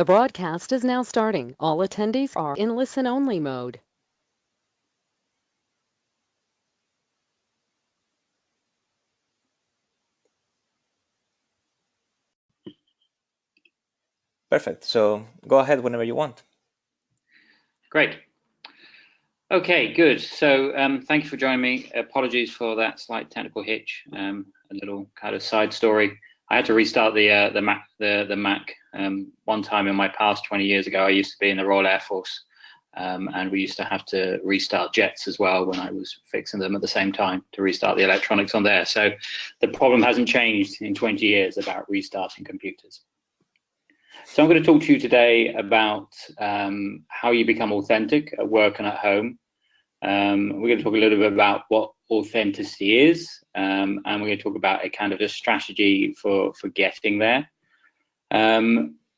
The broadcast is now starting. All attendees are in listen-only mode. Perfect. So go ahead whenever you want. Great. Okay, good. So thank you for joining me. Apologies for that slight technical hitch. A little kind of side story. I had to restart the Mac. One time in my past 20 years ago, I used to be in the Royal Air Force, and we used to have to restart jets as well when I was fixing them at the same time to restart the electronics on there. So the problem hasn't changed in 20 years about restarting computers. So I'm going to talk to you today about how you become authentic at work and at home. We're going to talk a little bit about what authenticity is, and we're going to talk about a kind of a strategy for getting there.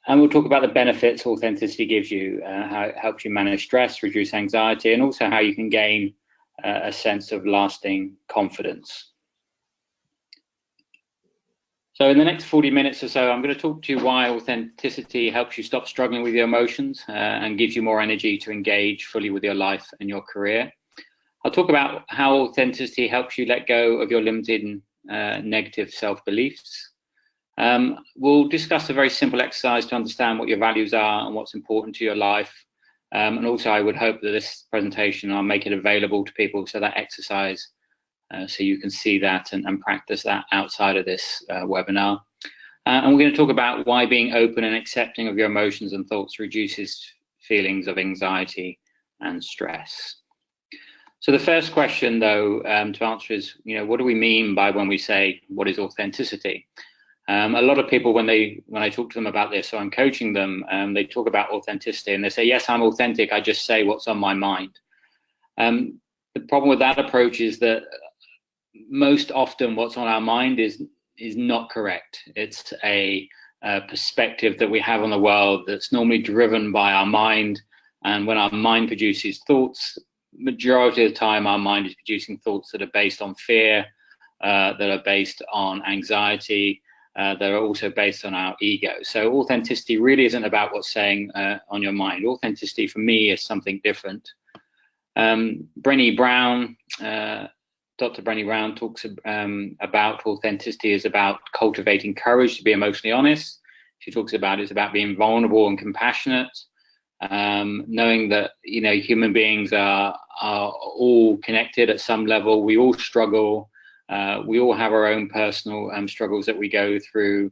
And we'll talk about the benefits authenticity gives you, how it helps you manage stress, reduce anxiety, and also how you can gain a sense of lasting confidence. So in the next 40 minutes or so, I'm going to talk to you why authenticity helps you stop struggling with your emotions and gives you more energy to engage fully with your life and your career. I'll talk about how authenticity helps you let go of your limited negative self-beliefs. We'll discuss a very simple exercise to understand what your values are and what's important to your life. And also, I would hope that this presentation, I'll make it available to people so that exercise so you can see that and practice that outside of this webinar. And we're going to talk about why being open and accepting of your emotions and thoughts reduces feelings of anxiety and stress. So the first question, though, to answer is, what do we mean by when we say, what is authenticity? A lot of people, when I talk to them about this, so I'm coaching them, they talk about authenticity and they say, yes, I'm authentic, I just say what's on my mind. The problem with that approach is that most often what's on our mind is not correct. It's a perspective that we have on the world that's normally driven by our mind. And when our mind produces thoughts, majority of the time our mind is producing thoughts that are based on fear, that are based on anxiety, that are also based on our ego. So authenticity really isn't about what's saying on your mind. Authenticity for me is something different. Brené Brown, Dr. Brené Brown talks about authenticity is about cultivating courage to be emotionally honest. She talks about it's about being vulnerable and compassionate, knowing that human beings are all connected at some level. We all struggle. We all have our own personal struggles that we go through.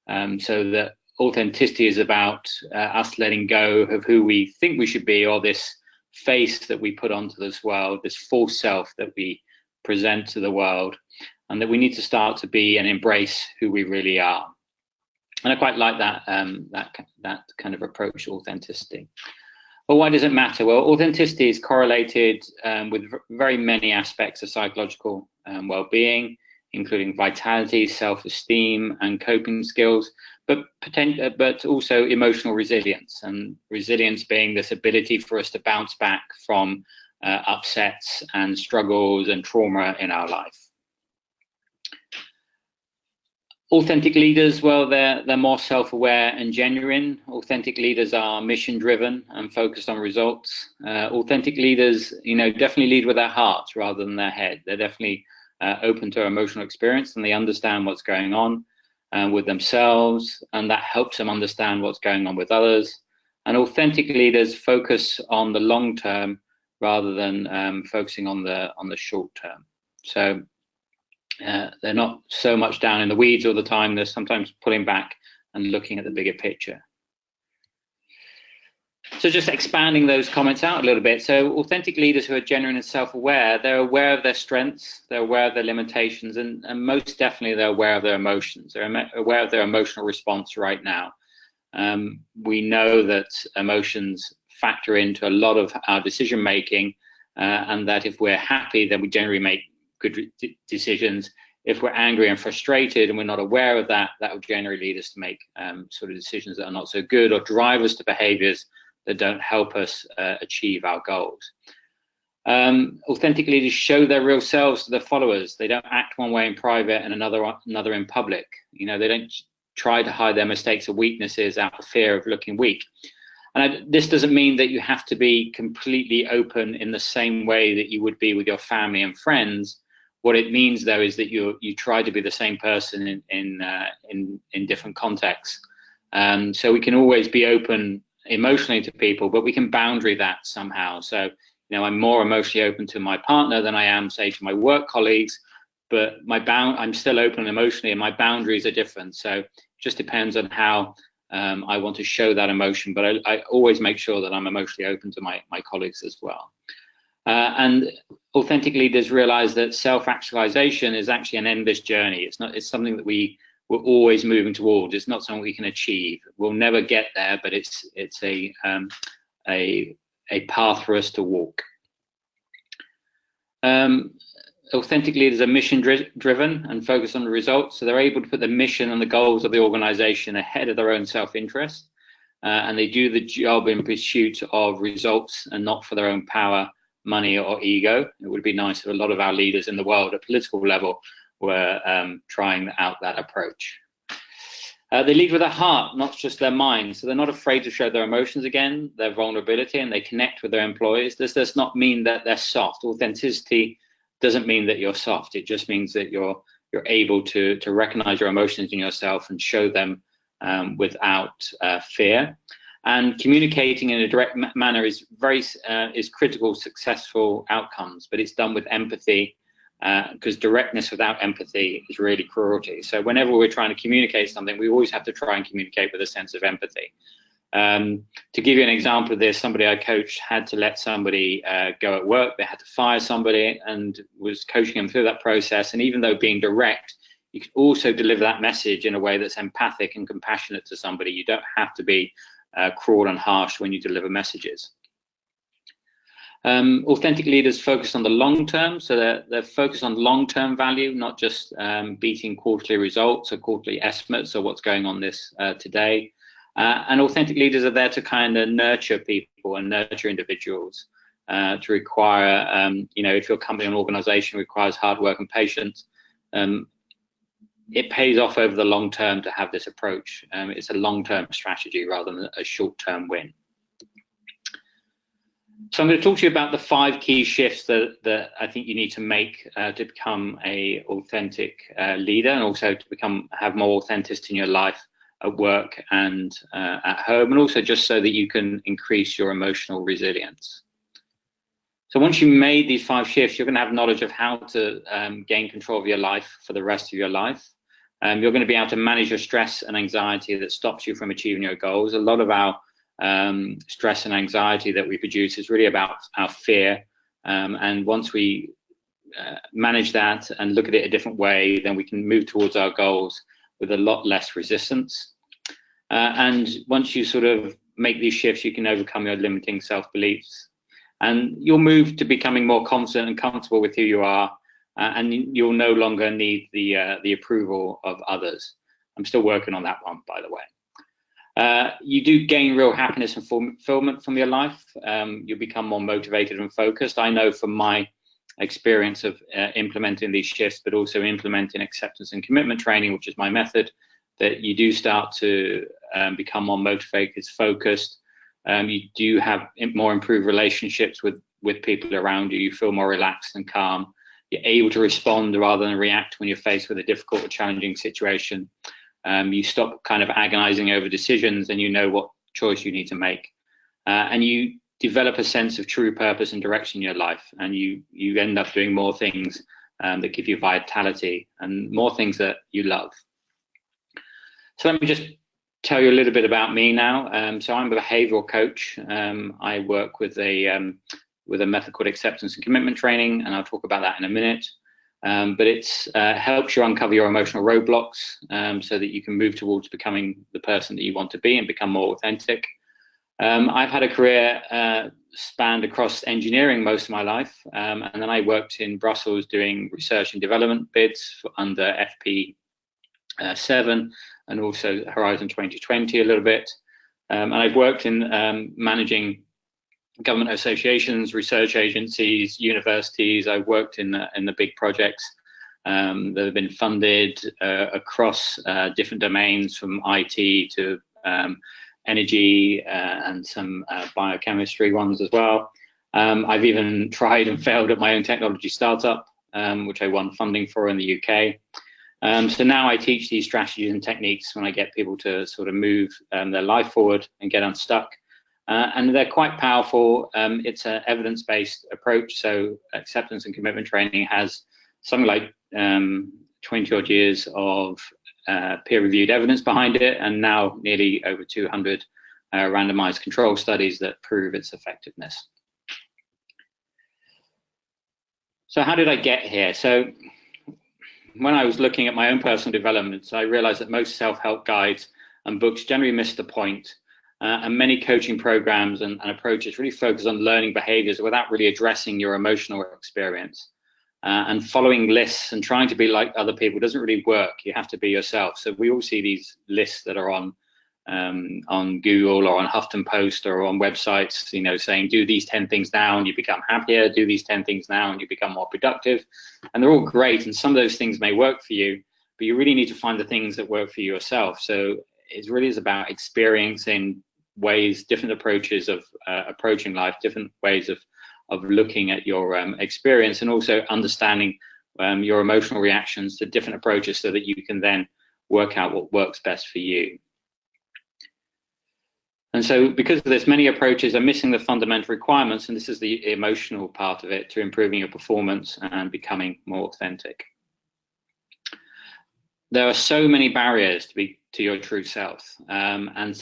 So that authenticity is about us letting go of who we think we should be, or this face that we put onto this world, this false self that we present to the world, and that we need to start to be and embrace who we really are. And I quite like that that kind of approach to authenticity. Well, why does it matter? Well, authenticity is correlated with very many aspects of psychological well-being, including vitality, self-esteem, and coping skills, but also emotional resilience, and resilience being this ability for us to bounce back from upsets and struggles and trauma in our life. Authentic leaders, well, they're more self-aware and genuine. Authentic leaders are mission-driven and focused on results. Authentic leaders, definitely lead with their hearts rather than their head. They're definitely open to emotional experience, and they understand what's going on with themselves, and that helps them understand what's going on with others. And authentic leaders focus on the long term rather than focusing on the short term. So they're not so much down in the weeds all the time. They're sometimes pulling back and looking at the bigger picture. So just expanding those comments out a little bit. So authentic leaders who are genuine and self-aware, they're aware of their strengths, they're aware of their limitations, and most definitely they're aware of their emotions. They're aware of their emotional response right now. We know that emotions factor into a lot of our decision making, and that if we're happy, then we generally make good decisions. If we're angry and frustrated and we're not aware of that, that will generally lead us to make sort of decisions that are not so good, or drive us to behaviors that don't help us achieve our goals. Authentic leaders show their real selves to their followers. They don't act one way in private and another in public. They don't try to hide their mistakes or weaknesses out of fear of looking weak. And this doesn't mean that you have to be completely open in the same way that you would be with your family and friends. What it means, though, is that you try to be the same person in different contexts. So we can always be open emotionally to people, but we can boundary that somehow. So, I'm more emotionally open to my partner than I am, say, to my work colleagues, but I'm still open emotionally, and my boundaries are different. So it just depends on how I want to show that emotion, but I always make sure that I'm emotionally open to my colleagues as well. And authentic leaders realize that self-actualization is actually an endless journey. It's something that we're always moving towards. It's not something we can achieve. We'll never get there, but it's a path for us to walk. Authentic leaders are mission driven and focus on the results. So they're able to put the mission and the goals of the organization ahead of their own self-interest. And they do the job in pursuit of results and not for their own power, money, or ego. It would be nice if a lot of our leaders in the world at political level were trying out that approach. They lead with their heart, not just their mind. So they're not afraid to show their emotions again, their vulnerability, and they connect with their employees. This does not mean that they're soft. Authenticity doesn't mean that you're soft. It just means that you're able to recognize your emotions in yourself and show them without fear. And communicating in a direct manner is critical to successful outcomes, but it's done with empathy, because directness without empathy is really cruelty. So whenever we're trying to communicate something, we always have to try and communicate with a sense of empathy. To give you an example of this, somebody I coached had to let somebody go at work. They had to fire somebody, and was coaching them through that process. And even though being direct, you can also deliver that message in a way that's empathic and compassionate to somebody. You don't have to be cruel and harsh when you deliver messages. Authentic leaders focus on the long term, so they're focused on long-term value, not just beating quarterly results or quarterly estimates or what's going on this today. And authentic leaders are there to kind of nurture people and nurture individuals, to require, if your company and organization requires hard work and patience, it pays off over the long term to have this approach. It's a long-term strategy rather than a short-term win. So I'm going to talk to you about the 5 key shifts that I think you need to make to become an authentic leader, and also to have more authenticity in your life at work and at home, and also just so that you can increase your emotional resilience. So once you made these 5 shifts, you're going to have knowledge of how to gain control of your life for the rest of your life. You're going to be able to manage your stress and anxiety that stops you from achieving your goals. A lot of our stress and anxiety that we produce is really about our fear. And once we manage that and look at it a different way, then we can move towards our goals with a lot less resistance. And once you sort of make these shifts, you can overcome your limiting self-beliefs. And you'll move to becoming more confident and comfortable with who you are. And you'll no longer need the approval of others. I'm still working on that one, by the way. You do gain real happiness and fulfillment from your life. You'll become more motivated and focused. I know from my experience of implementing these shifts, but also implementing acceptance and commitment training, which is my method, that you do start to become more motivated, focused. You do have more improved relationships with people around you. You feel more relaxed and calm. You're able to respond rather than react when you're faced with a difficult or challenging situation. You stop kind of agonizing over decisions, and you know what choice you need to make. And you develop a sense of true purpose and direction in your life, and you end up doing more things that give you vitality and more things that you love. So let me just tell you a little bit about me now. So I'm a behavioral coach. I work with a method called acceptance and commitment training, and I'll talk about that in a minute. But it helps you uncover your emotional roadblocks so that you can move towards becoming the person that you want to be and become more authentic. I've had a career spanned across engineering most of my life, and then I worked in Brussels doing research and development bids under FP7 and also Horizon 2020 a little bit. And I've worked in managing government associations, research agencies, universities. I've worked in the big projects, that have been funded across different domains, from IT to energy and some biochemistry ones as well. I've even tried and failed at my own technology startup, which I won funding for in the UK. So now I teach these strategies and techniques when I get people to sort of move their life forward and get unstuck. And they're quite powerful. It's an evidence-based approach. So acceptance and commitment training has something like 20 odd years of peer-reviewed evidence behind it, and now nearly over 200 randomized control studies that prove its effectiveness. So how did I get here? So when I was looking at my own personal development, I realized that most self-help guides and books generally miss the point. And many coaching programs and approaches really focus on learning behaviors without really addressing your emotional experience. And following lists and trying to be like other people doesn't really work. You have to be yourself. So we all see these lists that are on Google or on Huffington Post or on websites, you know, saying do these 10 things now and you become happier, do these 10 things now and you become more productive. And they're all great, and some of those things may work for you, but you really need to find the things that work for you yourself. So it really is about experiencing ways, different approaches of approaching life, different ways of looking at your experience, and also understanding your emotional reactions to different approaches so that you can then work out what works best for you. And so because of this, many approaches are missing the fundamental requirements, and this is the emotional part of it, to improving your performance and becoming more authentic. There are so many barriers to your true self, and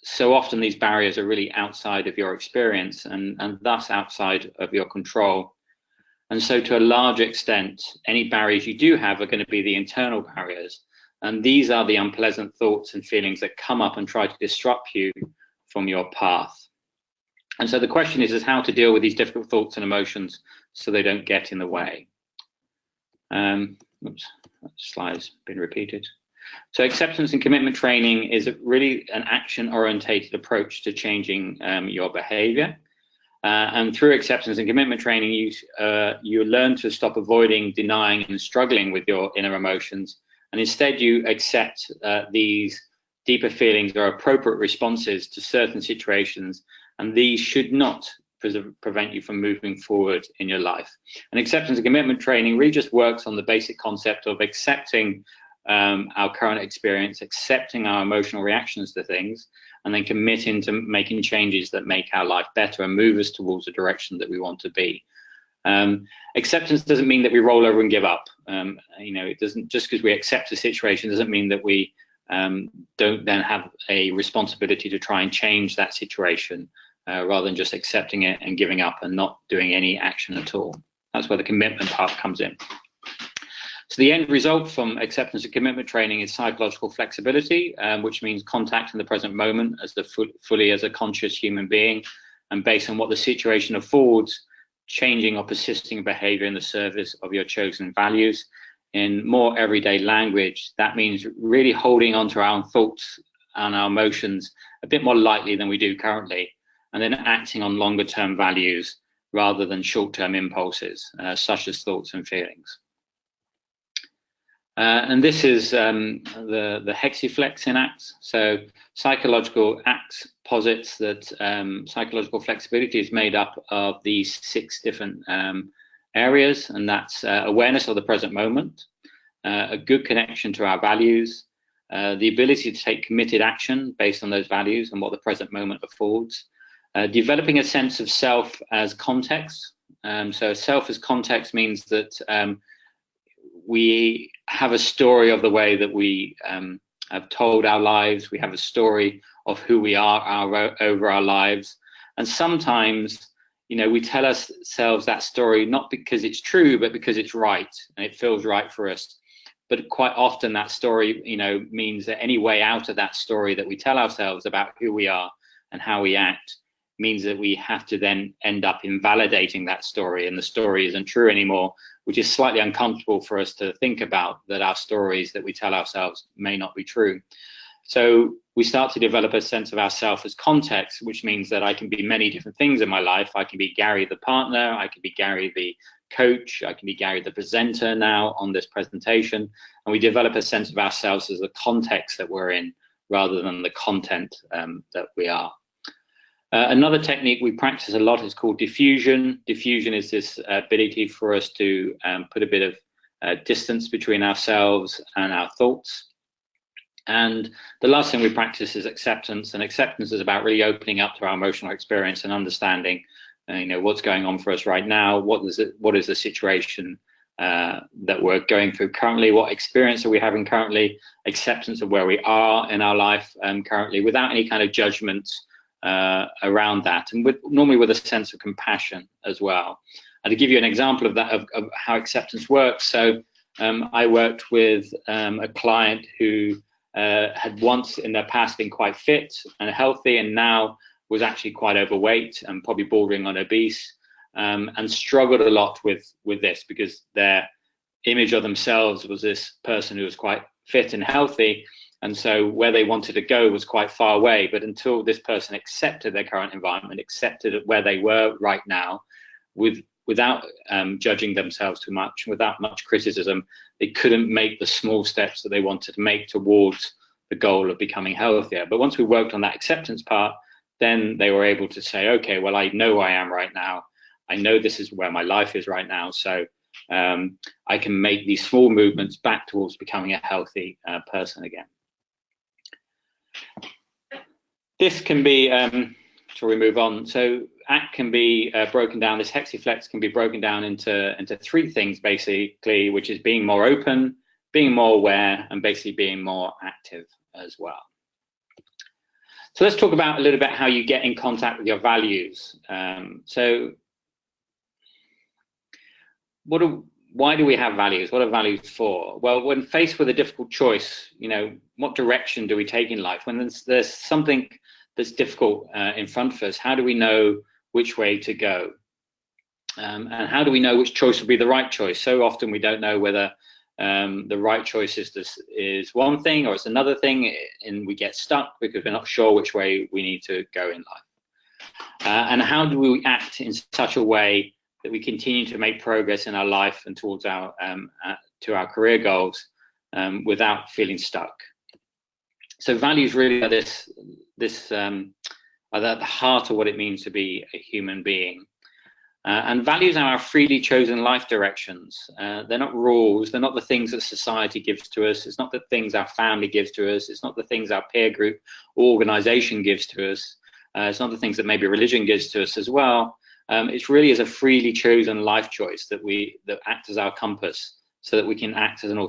so often these barriers are really outside of your experience and thus outside of your control. And so to a large extent, any barriers you do have are going to be the internal barriers. And these are the unpleasant thoughts and feelings that come up and try to disrupt you from your path. And so the question is how to deal with these difficult thoughts and emotions so they don't get in the way. Oops, that slide's been repeated. So acceptance and commitment training is really an action-orientated approach to changing your behavior. And through acceptance and commitment training, you learn to stop avoiding, denying, and struggling with your inner emotions. And instead, you accept these deeper feelings or appropriate responses to certain situations. And these should not prevent you from moving forward in your life. And acceptance and commitment training really just works on the basic concept of accepting our current experience, accepting our emotional reactions to things, and then committing to making changes that make our life better and move us towards the direction that we want to be. Acceptance doesn't mean that we roll over and give up. You know, it doesn't, just because we accept a situation doesn't mean that we don't then have a responsibility to try and change that situation, rather than just accepting it and giving up and not doing any action at all. That's where the commitment part comes in. So the end result from acceptance and commitment training is psychological flexibility, which means contact in the present moment as fully as a conscious human being, and based on what the situation affords, changing or persisting behavior in the service of your chosen values. In more everyday language, that means really holding on to our own thoughts and our emotions a bit more lightly than we do currently, and then acting on longer term values rather than short term impulses, such as thoughts and feelings. And this is the hexaflex in ACTS. So psychological ACTS posits that psychological flexibility is made up of these 6 different areas, and that's awareness of the present moment, a good connection to our values, the ability to take committed action based on those values and what the present moment affords, developing a sense of self as context. So self as context means that we have a story of the way that we have told our lives. We have a story of who we are over our lives. And sometimes, you know, we tell ourselves that story not because it's true, but because it's right and it feels right for us. But quite often that story, you know, means that any way out of that story that we tell ourselves about who we are and how we act means that we have to then end up invalidating that story, and the story isn't true anymore, which is slightly uncomfortable for us to think about, that our stories that we tell ourselves may not be true. So we start to develop a sense of ourself as context, which means that I can be many different things in my life. I can be Gary the partner, I can be Gary the coach, I can be Gary the presenter now on this presentation, and we develop a sense of ourselves as the context that we're in rather than the content that we are. Another technique we practice a lot is called diffusion. Diffusion is this ability for us to put a bit of distance between ourselves and our thoughts. And the last thing we practice is acceptance, and acceptance is about really opening up to our emotional experience and understanding, you know, what's going on for us right now. What is the situation that we're going through currently? What experience are we having currently? Acceptance of where we are in our life currently, without any kind of judgment around that, and normally with a sense of compassion as well. And to give you an example of that, of how acceptance works, so I worked with a client who had once in their past been quite fit and healthy, and now was actually quite overweight and probably bordering on obese, and struggled a lot with this because their image of themselves was this person who was quite fit and healthy, and so where they wanted to go was quite far away. But until this person accepted their current environment, accepted where they were right now, without judging themselves too much, without much criticism, they couldn't make the small steps that they wanted to make towards the goal of becoming healthier. But once we worked on that acceptance part, then they were able to say, okay, well, I know where I am right now. I know this is where my life is right now. So I can make these small movements back towards becoming a healthy person again. This can be, shall we move on? So ACT can be broken down, this hexaflex can be broken down into three things basically, which is being more open, being more aware, and basically being more active as well. So let's talk about a little bit how you get in contact with your values. So why do we have values? What are values for? Well, when faced with a difficult choice, you know, what direction do we take in life? When there's something that's difficult in front of us, how do we know which way to go? And how do we know which choice will be the right choice? So often we don't know whether the right choice is one thing or it's another thing, and we get stuck because we're not sure which way we need to go in life. And how do we act in such a way that we continue to make progress in our life and towards our to our career goals without feeling stuck? So values really are are at the heart of what it means to be a human being. And values are our freely chosen life directions. They're not rules. They're not the things that society gives to us. It's not the things our family gives to us. It's not the things our peer group or organization gives to us. It's not the things that maybe religion gives to us as well. It's really as a freely chosen life choice that act as our compass, so that we can act as in an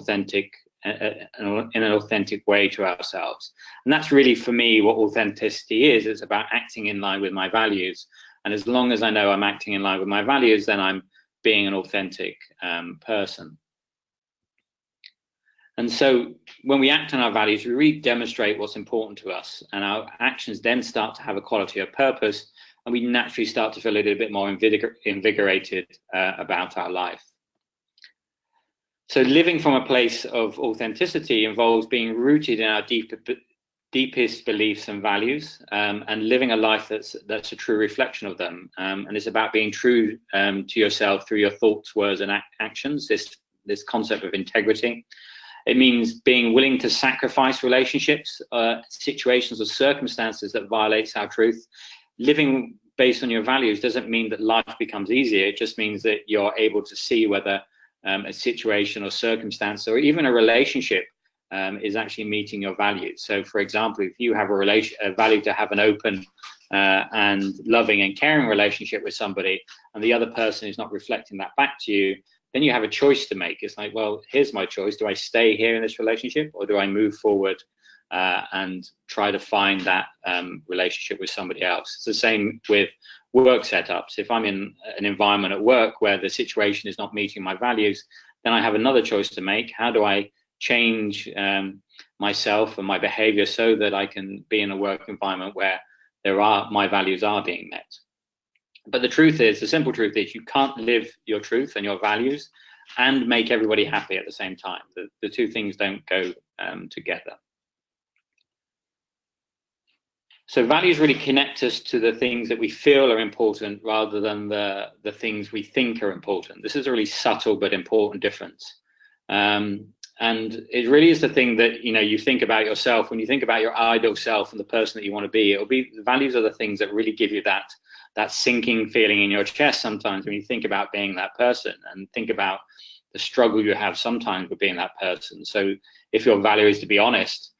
authentic way to ourselves. And that's really, for me, what authenticity is. It's about acting in line with my values. And as long as I know I'm acting in line with my values, then I'm being an authentic person. And so when we act on our values, we really demonstrate what's important to us, and our actions then start to have a quality of purpose, and we naturally start to feel a little bit more invigorated about our life. So living from a place of authenticity involves being rooted in our deepest beliefs and values, and living a life that's a true reflection of them. And it's about being true to yourself through your thoughts, words, and actions. This concept of integrity. It means being willing to sacrifice relationships, situations, or circumstances that violates our truth. Living based on your values doesn't mean that life becomes easier. It just means that you're able to see whether a situation or circumstance or even a relationship is actually meeting your values. So, for example, if you have a value to have an open and loving and caring relationship with somebody, and the other person is not reflecting that back to you, then you have a choice to make. It's like, well, here's my choice. Do I stay here in this relationship, or do I move forward and try to find that relationship with somebody else? It's the same with work setups. If I'm in an environment at work where the situation is not meeting my values, then I have another choice to make. How do I change myself and my behavior so that I can be in a work environment where my values are being met? But the simple truth is, you can't live your truth and your values and make everybody happy at the same time. The two things don't go together. So values really connect us to the things that we feel are important rather than the things we think are important. This is a really subtle but important difference. And it really is the thing that, you think about yourself. When you think about your ideal self and the person that you want to be, the values are the things that really give you that sinking feeling in your chest sometimes when you think about being that person, and think about the struggle you have sometimes with being that person. So if your value is to be honest,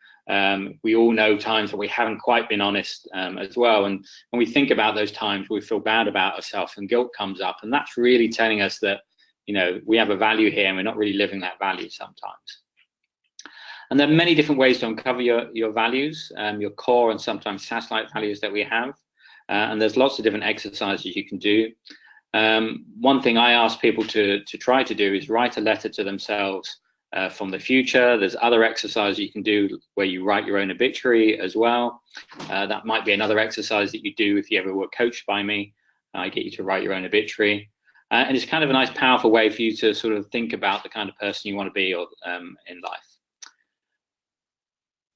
we all know times when we haven't quite been honest as well. And when we think about those times, we feel bad about ourselves and guilt comes up. And that's really telling us that, we have a value here and we're not really living that value sometimes. And there are many different ways to uncover your values, your core and sometimes satellite values that we have. And there's lots of different exercises you can do. One thing I ask people to try to do is write a letter to themselves from the future. There's other exercises you can do where you write your own obituary as well. That might be another exercise that you do if you ever were coached by me. I get you to write your own obituary. And it's kind of a nice, powerful way for you to sort of think about the kind of person you want to be in life.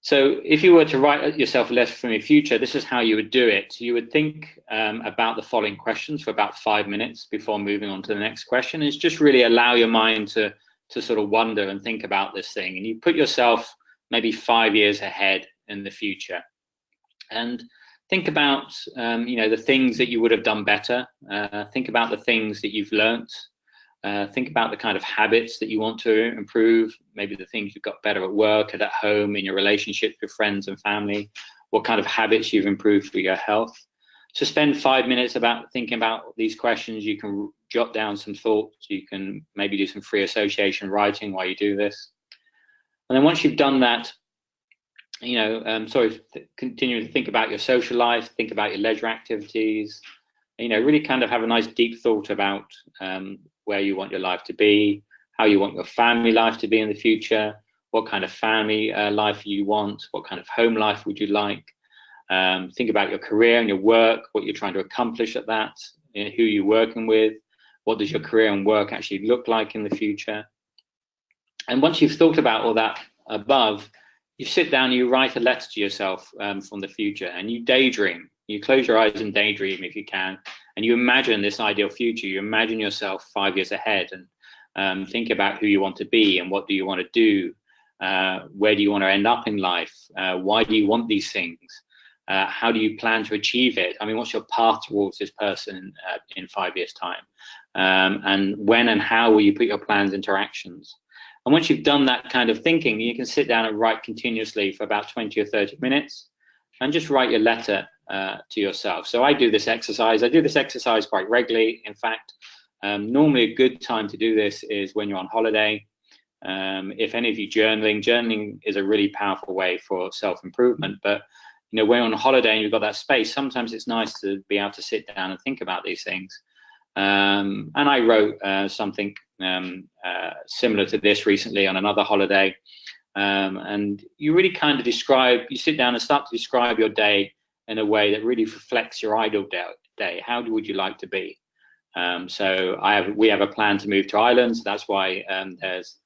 So if you were to write yourself a letter from your future, this is how you would do it. You would think about the following questions for about 5 minutes before moving on to the next question. It's just really allow your mind to sort of wonder and think about this thing. And you put yourself maybe 5 years ahead in the future. And think about, the things that you would have done better. Think about the things that you've learnt. Think about the kind of habits that you want to improve, maybe the things you've got better at work and at home, in your relationships with friends and family, what kind of habits you've improved for your health. So spend 5 minutes about thinking about these questions. You can jot down some thoughts. You can maybe do some free association writing while you do this. And then once you've done that, continue to think about your social life, think about your leisure activities, really kind of have a nice deep thought about where you want your life to be, how you want your family life to be in the future, what kind of family life you want, what kind of home life would you like. Think about your career and your work, what you're trying to accomplish at that, who you're working with, what does your career and work actually look like in the future. And once you've thought about all that above, you sit down, you write a letter to yourself from the future, and you daydream. You close your eyes and daydream if you can, and you imagine this ideal future. You imagine yourself 5 years ahead, and think about who you want to be and what do you want to do. Where do you want to end up in life? Why do you want these things? How do you plan to achieve it? I mean, what's your path towards this person in 5 years' time? And when and how will you put your plans into actions? And once you've done that kind of thinking, you can sit down and write continuously for about 20 or 30 minutes and just write your letter to yourself. So I do this exercise. I do this exercise quite regularly. In fact, normally a good time to do this is when you're on holiday. If any of you journaling is a really powerful way for self-improvement. But when you're on holiday and you've got that space, sometimes it's nice to be able to sit down and think about these things. And I wrote something similar to this recently on another holiday. And you really kind of you sit down and start to describe your day in a way that really reflects your ideal day. How would you like to be? So we have a plan to move to Ireland. So that's why there's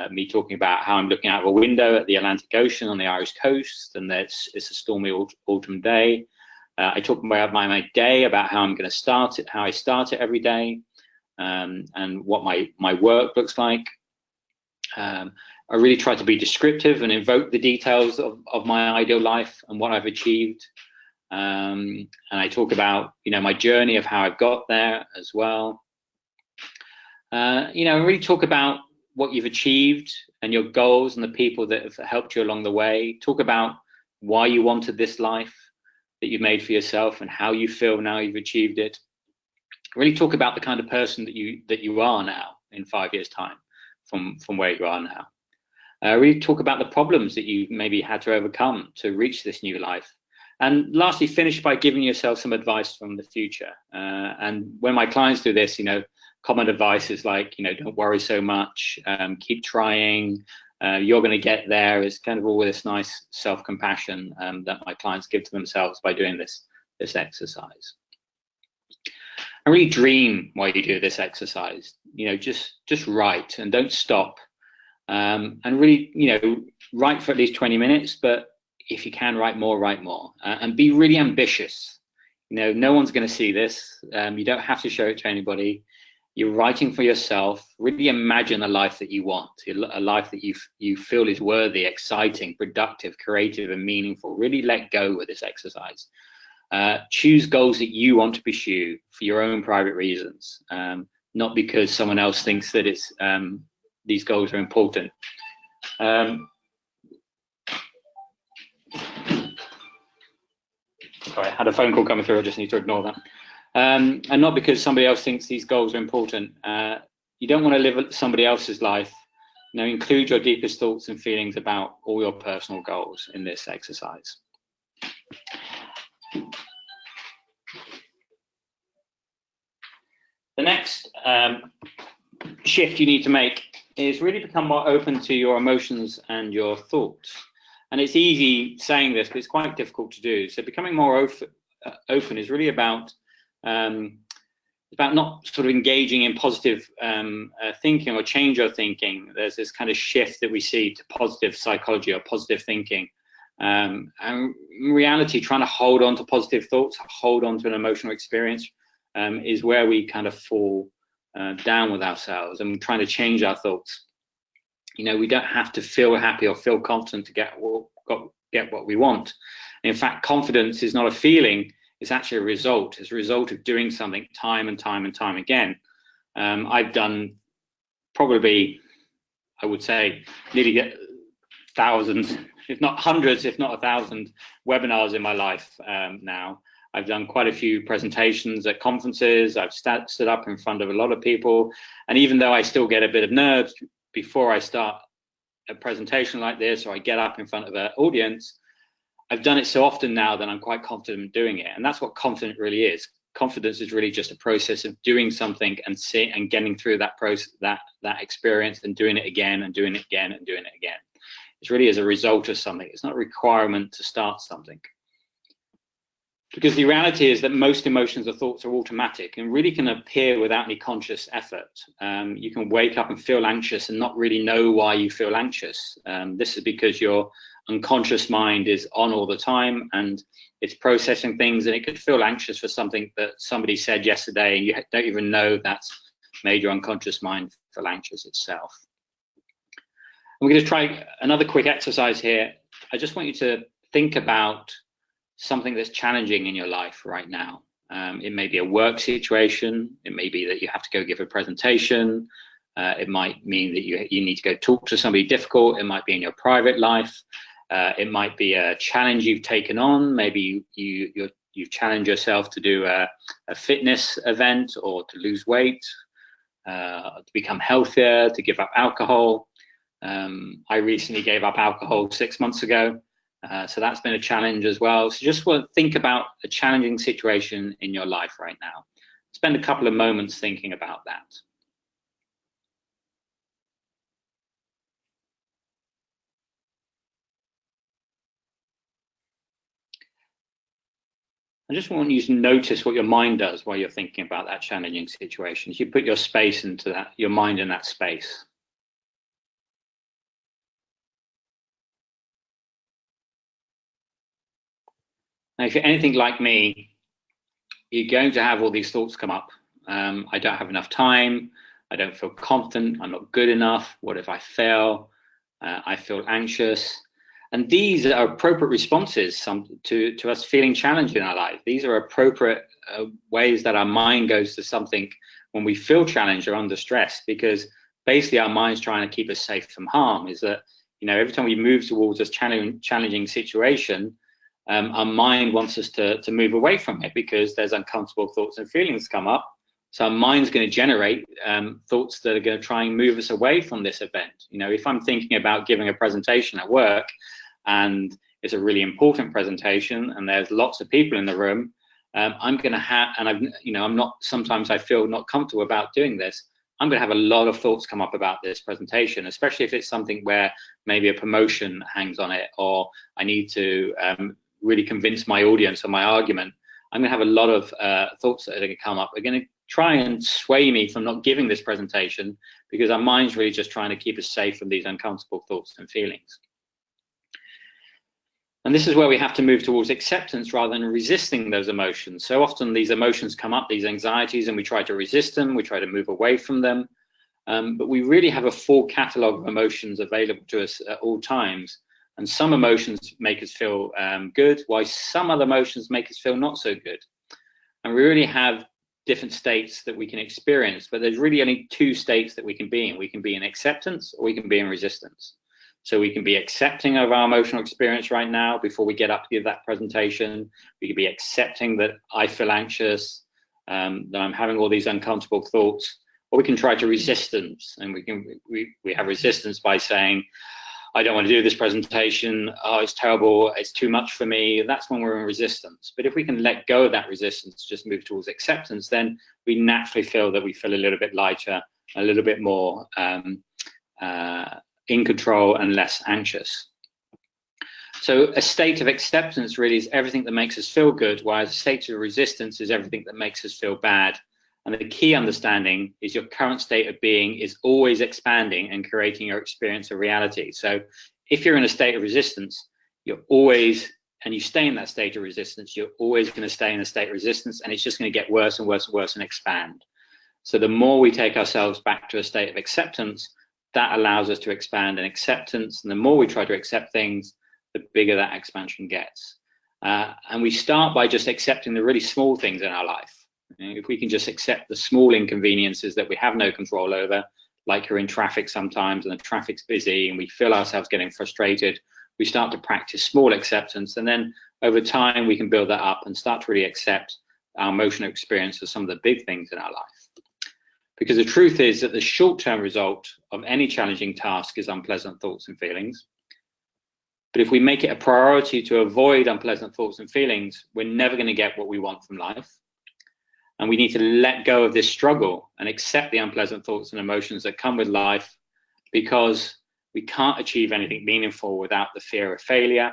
me talking about how I'm looking out of a window at the Atlantic Ocean on the Irish coast, and it's a stormy autumn day. I talk about my day, about how I'm going to start it, how I start it every day, and what my work looks like. I really try to be descriptive and invoke the details of my ideal life and what I've achieved. And I talk about, my journey of how I've got there as well. Really talk about what you've achieved and your goals and the people that have helped you along the way. Talk about why you wanted this life that you've made for yourself and how you feel now you've achieved it. Really talk about the kind of person that you are now in 5 years' time from where you are now. Really talk about the problems that you maybe had to overcome to reach this new life. And lastly, finish by giving yourself some advice from the future. And when my clients do this, common advice is like, don't worry so much, keep trying, you're going to get there. It's kind of all this nice self-compassion that my clients give to themselves by doing this exercise. And really dream while you do this exercise. Just write and don't stop. And really, write for at least 20 minutes, but if you can, write more, and be really ambitious. You know, no one's going to see this. You don't have to show it to anybody. You're writing for yourself. Really imagine a life that you want, a life that you feel is worthy, exciting, productive, creative, and meaningful. Really let go with this exercise. Choose goals that you want to pursue for your own private reasons, not because someone else thinks that it's these goals are important. Sorry, I had a phone call coming through. I just need to ignore that. And not because somebody else thinks these goals are important. You don't want to live somebody else's life. You know, include your deepest thoughts and feelings about all your personal goals in this exercise. The next shift you need to make is really become more open to your emotions and your thoughts. And it's easy saying this, but it's quite difficult to do. So becoming more open is really about not sort of engaging in positive thinking or change your thinking. There's this kind of shift that we see to positive psychology or positive thinking. And in reality, trying to hold on to positive thoughts, hold on to an emotional experience is where we kind of fall down with ourselves, and trying to change our thoughts. You know, we don't have to feel happy or feel confident to get what we want. In fact, confidence is not a feeling. It's actually a result. It's a result of doing something time and time and time again. I've done probably, I would say, nearly thousands, if not hundreds, if not 1,000 webinars in my life now. I've done quite a few presentations at conferences. I've stood up in front of a lot of people. And even though I still get a bit of nerves before I start a presentation like this, or I get up in front of an audience, I've done it so often now that I'm quite confident doing it. And that's what confidence really is. Confidence is really just a process of doing something and getting through that process, that experience, and doing it again and doing it again and doing it again. It's really as a result of something. It's not a requirement to start something. Because the reality is that most emotions or thoughts are automatic and really can appear without any conscious effort. You can wake up and feel anxious and not really know why you feel anxious. This is because your unconscious mind is on all the time and it's processing things, and it could feel anxious for something that somebody said yesterday and you don't even know that's made your unconscious mind feel anxious itself. And we're going to try another quick exercise here. I just want you to think about something that's challenging in your life right now. It may be a work situation. It may be that you have to go give a presentation. It might mean that you need to go talk to somebody difficult. It might be in your private life. It might be a challenge you've taken on. Maybe you challenge yourself to do a fitness event, or to lose weight, to become healthier, to give up alcohol. I recently gave up alcohol 6 months ago. So that's been a challenge as well. So just want to think about a challenging situation in your life right now. Spend a couple of moments thinking about that. I just want you to notice what your mind does while you're thinking about that challenging situation. You put your space into that, your mind in that space. Now, if you're anything like me, you're going to have all these thoughts come up. I don't have enough time. I don't feel confident. I'm not good enough. What if I fail? I feel anxious. And these are appropriate responses to us feeling challenged in our life. These are appropriate ways that our mind goes to something when we feel challenged or under stress, because basically our mind's trying to keep us safe from harm. Is that, you know, every time we move towards this challenging situation, our mind wants us to move away from it, because there's uncomfortable thoughts and feelings come up. So our mind's going to generate thoughts that are going to try and move us away from this event. You know, if I'm thinking about giving a presentation at work, and it's a really important presentation, and there's lots of people in the room, I'm going to have, and sometimes I feel not comfortable about doing this. I'm going to have a lot of thoughts come up about this presentation, especially if it's something where maybe a promotion hangs on it, or I need to really convince my audience or my argument. I'm going to have a lot of thoughts that are going to come up. They're going to try and sway me from not giving this presentation, because our mind's really just trying to keep us safe from these uncomfortable thoughts and feelings. And this is where we have to move towards acceptance rather than resisting those emotions. So often these emotions come up, these anxieties, and we try to resist them, we try to move away from them. But we really have a full catalogue of emotions available to us at all times. And some emotions make us feel good, while some other emotions make us feel not so good. And we really have different states that we can experience, but there's really only two states that we can be in. We can be in acceptance or we can be in resistance. So we can be accepting of our emotional experience right now before we get up to give that presentation. We can be accepting that I feel anxious, that I'm having all these uncomfortable thoughts, or we can try to resistance, and we have resistance by saying, I don't want to do this presentation, oh, it's terrible, it's too much for me. That's when we're in resistance. But if we can let go of that resistance, just move towards acceptance, then we naturally feel that we feel a little bit lighter, a little bit more in control and less anxious. So a state of acceptance really is everything that makes us feel good, while a state of resistance is everything that makes us feel bad. And the key understanding is your current state of being is always expanding and creating your experience of reality. So if you're in a state of resistance, you're always, and you stay in that state of resistance, you're always going to stay in a state of resistance, and it's just going to get worse and worse and worse and expand. So the more we take ourselves back to a state of acceptance, that allows us to expand in acceptance. And the more we try to accept things, the bigger that expansion gets. And we start by just accepting the really small things in our life. If we can just accept the small inconveniences that we have no control over, like you're in traffic sometimes and the traffic's busy and we feel ourselves getting frustrated, we start to practice small acceptance. And then over time, we can build that up and start to really accept our emotional experience of some of the big things in our life. Because the truth is that the short-term result of any challenging task is unpleasant thoughts and feelings. But if we make it a priority to avoid unpleasant thoughts and feelings, we're never going to get what we want from life. And we need to let go of this struggle and accept the unpleasant thoughts and emotions that come with life, because we can't achieve anything meaningful without the fear of failure.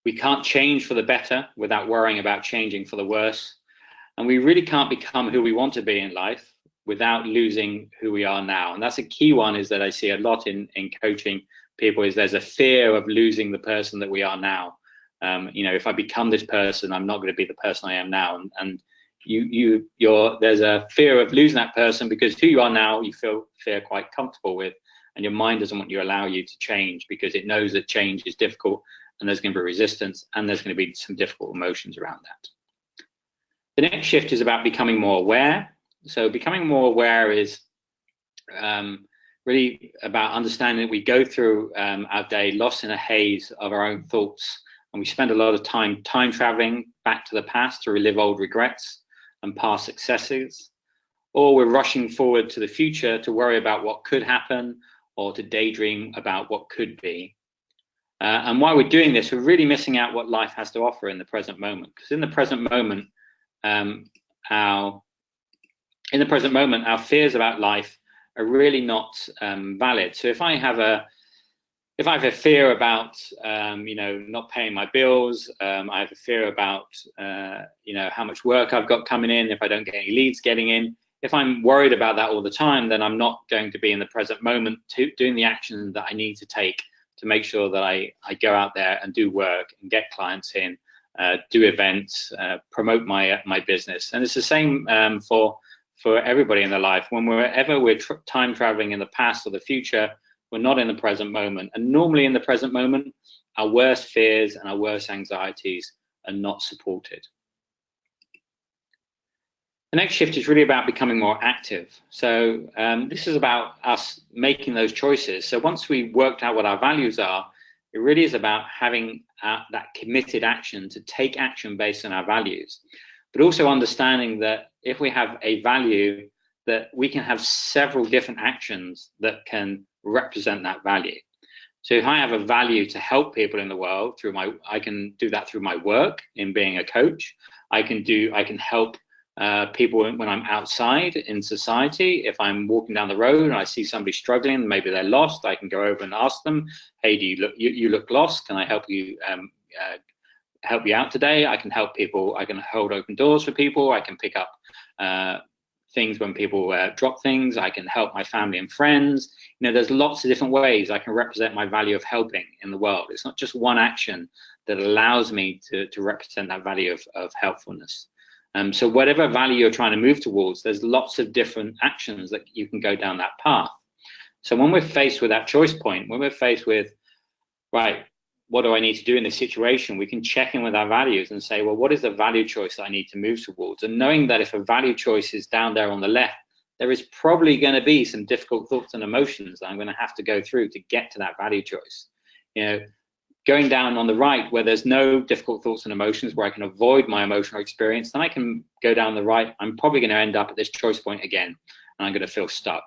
We can't change for the better without worrying about changing for the worse. And we really can't become who we want to be in life without losing who we are now. And that's a key one, is that I see a lot in coaching people, is there's a fear of losing the person that we are now. If I become this person, I'm not going to be the person I am now. And there's a fear of losing that person, because who you are now, you feel quite comfortable with, and your mind doesn't want you to allow you to change, because it knows that change is difficult and there's going to be resistance and there's going to be some difficult emotions around that. The next shift is about becoming more aware. So becoming more aware is really about understanding that we go through our day lost in a haze of our own thoughts, and we spend a lot of time traveling back to the past to relive old regrets and past successes, or we're rushing forward to the future to worry about what could happen or to daydream about what could be. And while we're doing this, we're really missing out what life has to offer in the present moment. Because in the present moment, our fears about life are really not valid. So if I have a fear about not paying my bills, I have a fear about how much work I've got coming in, if I don't get any leads getting in, if I'm worried about that all the time, then I'm not going to be in the present moment doing the action that I need to take to make sure that I go out there and do work and get clients in, do events, promote my business. And it's the same for everybody in their life. Whenever we're time traveling in the past or the future, we're not in the present moment. And normally in the present moment, our worst fears and our worst anxieties are not supported. The next shift is really about becoming more active. So this is about us making those choices. So once we've worked out what our values are, it really is about having that committed action to take action based on our values, but also understanding that if we have a value, that we can have several different actions that can represent that value. So if I have a value to help people in the world I can do that through my work in being a coach. I can help people when I'm outside in society. If I'm walking down the road and I see somebody struggling, maybe they're lost, I can go over and ask them, hey, you look lost, can I help you out today? I can help people, I can hold open doors for people, I can pick up things when people drop things, I can help my family and friends there's lots of different ways I can represent my value of helping in the world. It's not just one action that allows me to represent that value of helpfulness. So whatever value you're trying to move towards, there's lots of different actions that you can go down that path. So when we're faced with that choice point, when we're faced with, right, what do I need to do in this situation, we can check in with our values and say, well, what is the value choice that I need to move towards? And knowing that if a value choice is down there on the left, there is probably going to be some difficult thoughts and emotions that I'm going to have to go through to get to that value choice. Going down on the right where there's no difficult thoughts and emotions, where I can avoid my emotional experience, then I can go down the right. I'm probably going to end up at this choice point again, and I'm going to feel stuck.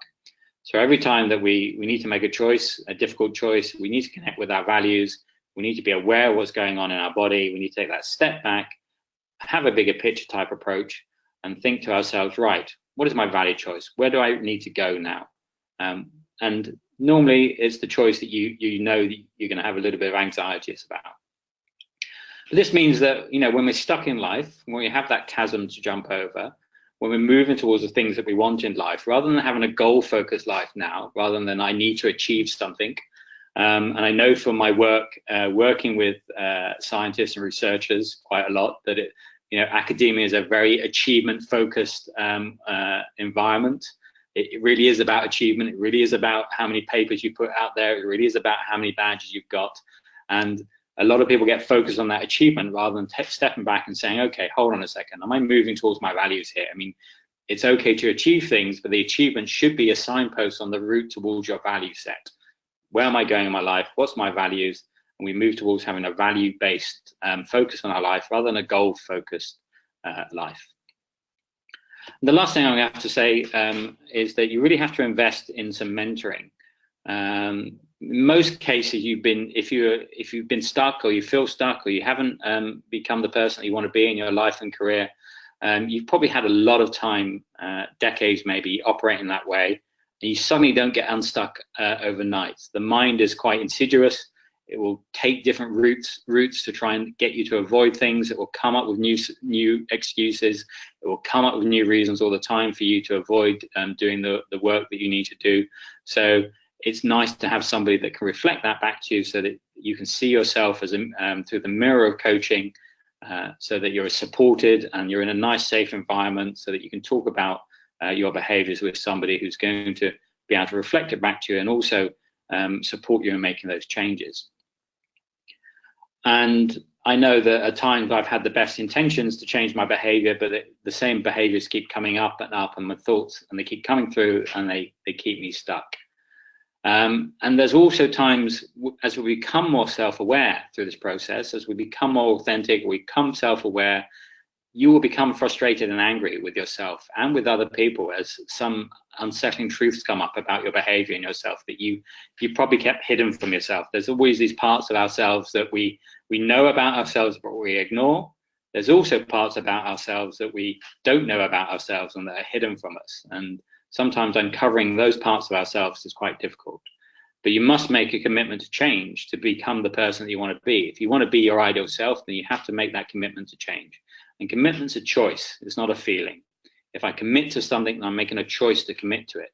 So every time that we need to make a choice, a difficult choice, we need to connect with our values. We need to be aware of what's going on in our body. We need to take that step back, have a bigger picture type approach, and think to ourselves, right, what is my value choice? Where do I need to go now? And normally it's the choice that you know that you're going to have a little bit of anxiety about. But this means that, when we're stuck in life, when we have that chasm to jump over, when we're moving towards the things that we want in life, rather than having a goal-focused life now, rather than I need to achieve something. And I know from my work, working with scientists and researchers quite a lot, that academia is a very achievement-focused environment. It really is about achievement. It really is about how many papers you put out there. It really is about how many badges you've got. And a lot of people get focused on that achievement rather than stepping back and saying, okay, hold on a second. Am I moving towards my values here? I mean, it's okay to achieve things, but the achievement should be a signpost on the route towards your value set. Where am I going in my life? What's my values? And we move towards having a value-based focus on our life rather than a goal-focused life. And the last thing I'm going to have to say is that you really have to invest in some mentoring. In most cases, if you've been stuck, or you feel stuck, or you haven't become the person that you want to be in your life and career, you've probably had a lot of time, decades maybe, operating that way, and you suddenly don't get unstuck overnight. The mind is quite insidious. It will take different routes to try and get you to avoid things. It will come up with new excuses. It will come up with new reasons all the time for you to avoid doing the work that you need to do. So it's nice to have somebody that can reflect that back to you, so that you can see yourself as through the mirror of coaching, so that you're supported and you're in a nice, safe environment, so that you can talk about your behaviors with somebody who's going to be able to reflect it back to you and also support you in making those changes. And I know that at times I've had the best intentions to change my behavior, but the same behaviors keep coming up and up, and my thoughts, and they keep coming through, and they keep me stuck. And there's also times, as we become more self-aware through this process, as we become more authentic, we become self-aware, you will become frustrated and angry with yourself and with other people as some unsettling truths come up about your behavior and yourself that you probably kept hidden from yourself. There's always these parts of ourselves that we know about ourselves, but we ignore. There's also parts about ourselves that we don't know about ourselves and that are hidden from us. And sometimes uncovering those parts of ourselves is quite difficult. But you must make a commitment to change, to become the person that you want to be. If you want to be your ideal self, then you have to make that commitment to change. And commitment's a choice, it's not a feeling. If I commit to something, then I'm making a choice to commit to it.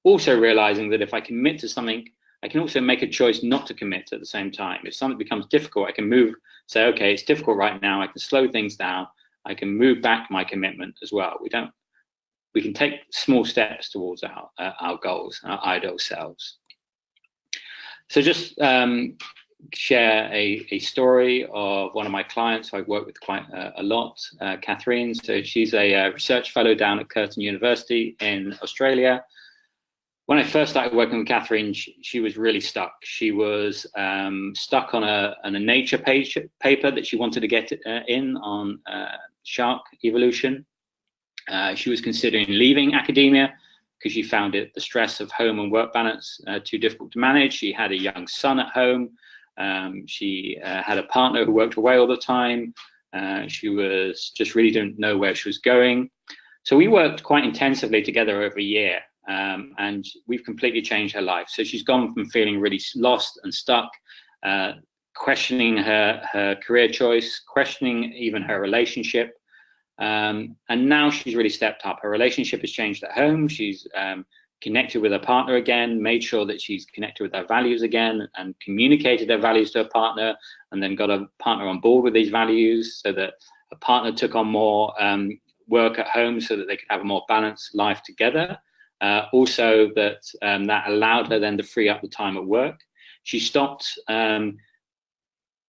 Also realizing that if I commit to something, I can also make a choice not to commit at the same time. If something becomes difficult, I can say, okay, it's difficult right now. I can slow things down. I can move back my commitment as well. We can take small steps towards our goals, our ideal selves. So just share a story of one of my clients who I've worked with quite a lot, Catherine. So she's a research fellow down at Curtin University in Australia. When I first started working with Catherine, she was really stuck. She was stuck on a Nature paper that she wanted to get in on shark evolution. She was considering leaving academia because she found the stress of home and work balance too difficult to manage. She had a young son at home. She had a partner who worked away all the time. She was just really didn't know where she was going. So we worked quite intensively together over a year, and we've completely changed her life. So she's gone from feeling really lost and stuck, questioning her career choice, questioning even her relationship. And now she's really stepped up. Her relationship has changed at home. She's connected with her partner again, made sure that she's connected with her values again, and communicated her values to her partner, and then got a partner on board with these values, so that a partner took on more work at home so that they could have a more balanced life together. Also that that allowed her then to free up the time at work. She stopped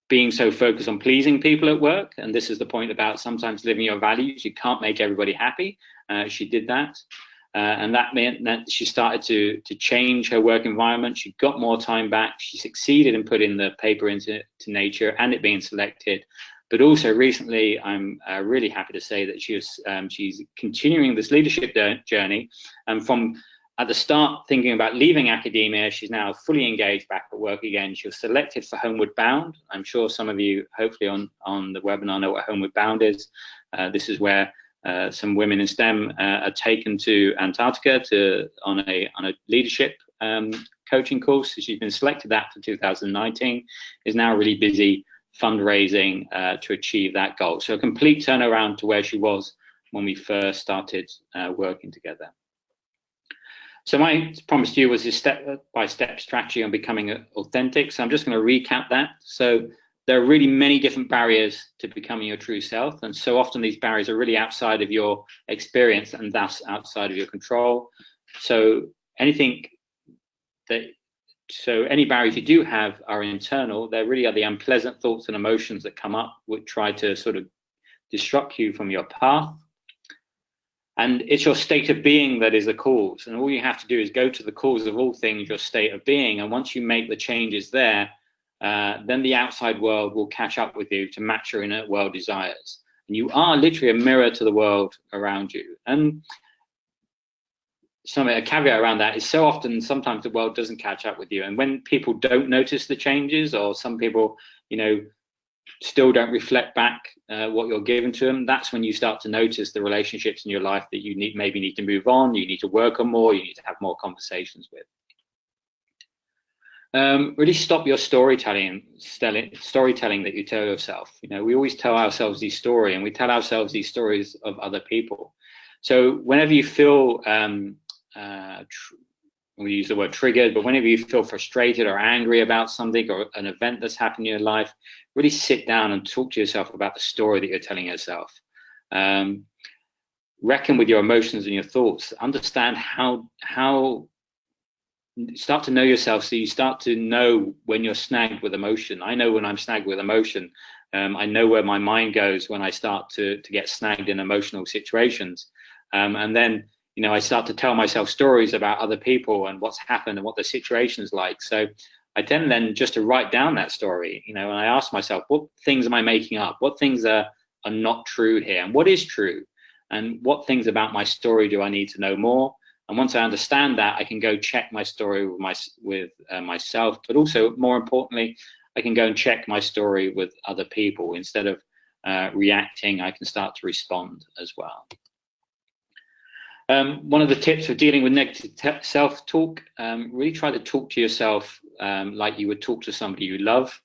being so focused on pleasing people at work, and this is the point about sometimes living your values. You can't make everybody happy. She did that. And that meant that she started to change her work environment. She got more time back. She succeeded in putting the paper into nature and it being selected. But also recently, I'm really happy to say that she's continuing this leadership journey. And from at the start thinking about leaving academia, she's now fully engaged back at work again. She was selected for Homeward Bound. I'm sure some of you, hopefully on the webinar, know what Homeward Bound is. This is where some women in STEM are taken to Antarctica on a leadership coaching course. So she's been selected that for 2019, is now really busy fundraising to achieve that goal. So a complete turnaround to where she was when we first started working together. So my promise to you was this step-by-step strategy on becoming authentic. So I'm just going to recap that. So there are really many different barriers to becoming your true self. And so often these barriers are really outside of your experience and thus outside of your control. So any barriers you do have are internal. There really are the unpleasant thoughts and emotions that come up, which try to sort of disrupt you from your path. And it's your state of being that is the cause. And all you have to do is go to the cause of all things, your state of being. And once you make the changes there, then the outside world will catch up with you to match your inner world desires. And you are literally a mirror to the world around you. And a caveat around that is so often, sometimes the world doesn't catch up with you. And when people don't notice the changes, or some people, still don't reflect back what you're giving to them, that's when you start to notice the relationships in your life that you maybe need to move on, you need to work on more, you need to have more conversations with. Really stop your storytelling that you tell yourself. We always tell ourselves these stories, and we tell ourselves these stories of other people. So whenever you feel, we use the word triggered, but whenever you feel frustrated or angry about something or an event that's happened in your life, really sit down and talk to yourself about the story that you're telling yourself. Reckon with your emotions and your thoughts. Understand how start to know yourself, so you start to know when you're snagged with emotion. I know when I'm snagged with emotion. I know where my mind goes when I start to get snagged in emotional situations. And then, I start to tell myself stories about other people and what's happened and what the situation's like. So I tend then just to write down that story, and I ask myself, what things am I making up? What things are not true here? And what is true? And what things about my story do I need to know more? And once I understand that, I can go check my story with myself, but also more importantly, I can go and check my story with other people. Instead of reacting, I can start to respond as well. One of the tips for dealing with negative self-talk, really try to talk to yourself like you would talk to somebody you love.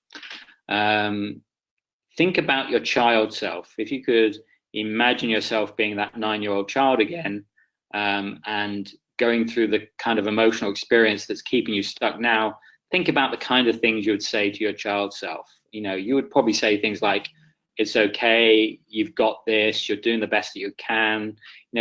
Think about your child self. If you could imagine yourself being that 9-year-old child again, and going through the kind of emotional experience that's keeping you stuck now, think about the kind of things you would say to your child self. You would probably say things like, it's okay, you've got this, you're doing the best that you can.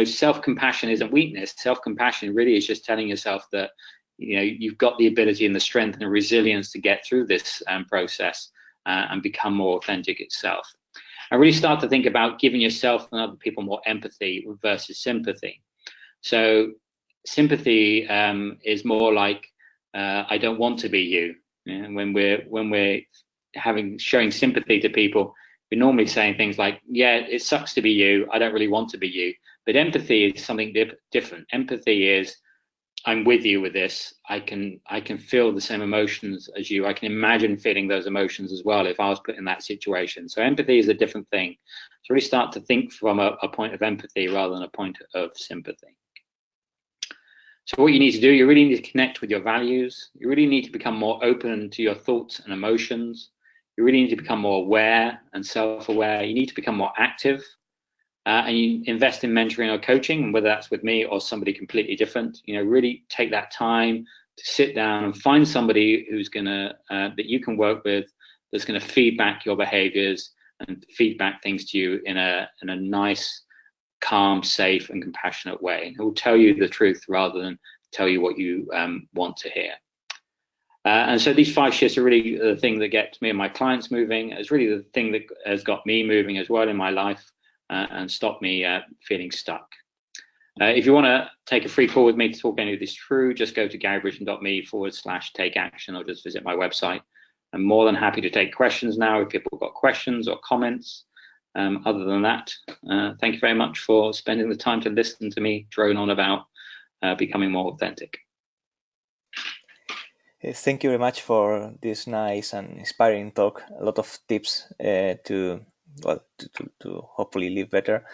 Self-compassion isn't weakness. Self-compassion really is just telling yourself that, you've got the ability and the strength and the resilience to get through this process and become more authentic itself. And really start to think about giving yourself and other people more empathy versus sympathy. So sympathy is more like, I don't want to be you. When we're showing sympathy to people, we're normally saying things like, yeah, it sucks to be you, I don't really want to be you. But empathy is something different. Empathy is, I'm with you with this. I can feel the same emotions as you. I can imagine feeling those emotions as well if I was put in that situation. So empathy is a different thing. So really start to think from a point of empathy rather than a point of sympathy. So what you need to do, you really need to connect with your values. You really need to become more open to your thoughts and emotions. You really need to become more aware and self-aware. You need to become more active. and you invest in mentoring or coaching, whether that's with me or somebody completely different, really take that time to sit down and find somebody who's gonna that you can work with, that's gonna feed back your behaviors and feed back things to you in a nice, calm, safe, and compassionate way. And it will tell you the truth rather than tell you what you want to hear. And so these 5 shifts are really the thing that gets me and my clients moving. It's really the thing that has got me moving as well in my life and stopped me feeling stuck. If you want to take a free call with me to talk any of this through, just go to garybridgeman.me/take action, or just visit my website. I'm more than happy to take questions now if people have got questions or comments. Other than that, thank you very much for spending the time to listen to me drone on about becoming more authentic. Thank you very much for this nice and inspiring talk. A lot of tips to hopefully live better.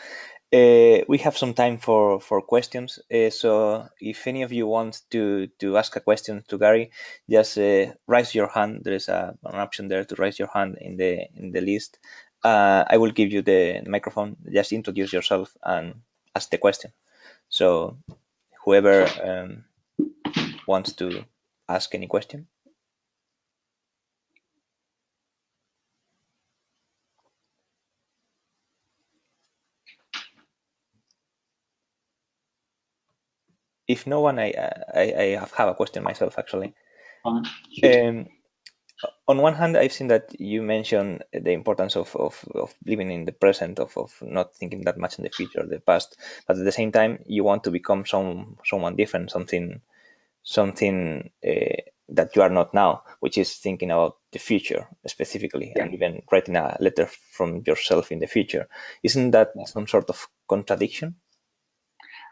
We have some time for questions. So if any of you want to ask a question to Gary, just raise your hand. There is an option there to raise your hand in the list. I will give you the microphone. Just introduce yourself and ask the question. So whoever wants to ask any question. If no one, I have a question myself, actually. On one hand, I've seen that you mentioned the importance of living in the present, of not thinking that much in the future, the past, but at the same time, you want to become someone different, something that you are not now, which is thinking about the future specifically, and even writing a letter from yourself in the future. Isn't that some sort of contradiction?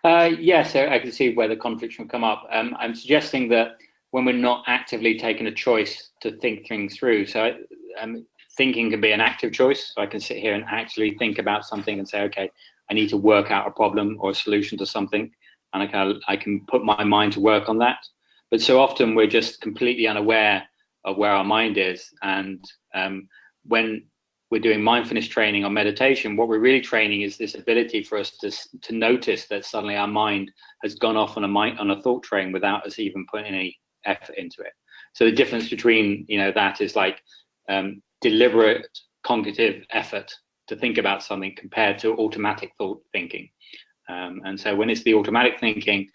Yes, I can see where the contradiction will come up. I'm suggesting that when we're not actively taking a choice to think things through, so thinking can be an active choice. So I can sit here and actually think about something and say, okay, I need to work out a problem or a solution to something, and I can put my mind to work on that. But so often we're just completely unaware of where our mind is, and when we're doing mindfulness training or meditation, what we're really training is this ability for us to notice that suddenly our mind has gone off on a thought train without us even putting any effort into it. So the difference between that is like deliberate cognitive effort to think about something compared to automatic thought thinking. And so when it's the automatic thinking,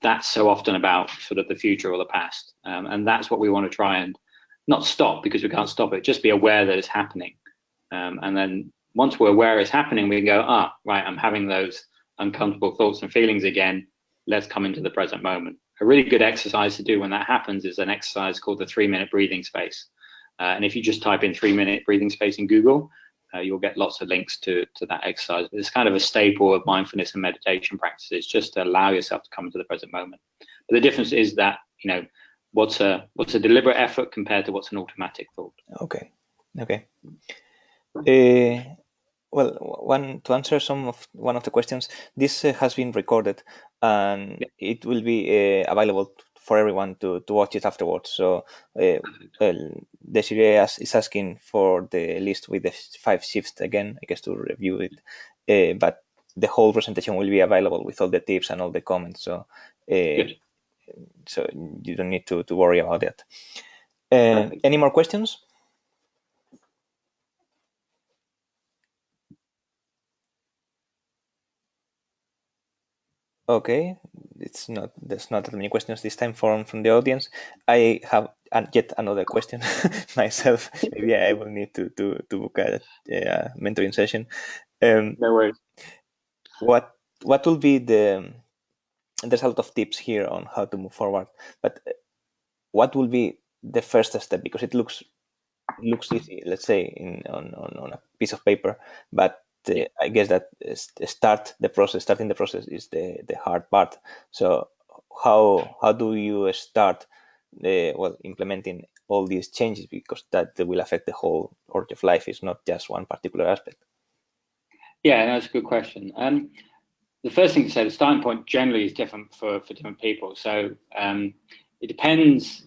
that's so often about sort of the future or the past, and that's what we want to try and not stop, because we can't stop it. Just be aware that it's happening. And then once we're aware it's happening, we can go, right, I'm having those uncomfortable thoughts and feelings again. Let's come into the present moment. A really good exercise to do when that happens is an exercise called the 3-minute breathing space. And if you just type in 3-minute breathing space in Google, you'll get lots of links to that exercise. It's kind of a staple of mindfulness and meditation practices, just to allow yourself to come into the present moment. But the difference is that, what's a deliberate effort compared to what's an automatic thought. Okay. Well, to answer one of the questions, this has been recorded, and it will be available for everyone to watch it afterwards. So Desiree is asking for the list with the 5 shifts again, I guess, to review it. But the whole presentation will be available with all the tips and all the comments. So so you don't need to worry about that. Any more questions? Okay, there's not that many questions this time from the audience. I have yet another question myself. Maybe I will need to book a mentoring session. No worries. What will be there's a lot of tips here on how to move forward, but what will be the first step? Because it looks easy, let's say, on a piece of paper, but I guess that starting the process is the hard part. So how do you start implementing all these changes, because that will affect the whole order of life? It's not just one particular aspect. Yeah, that's a good question. The first thing to say, the starting point generally is different for different people. So it depends.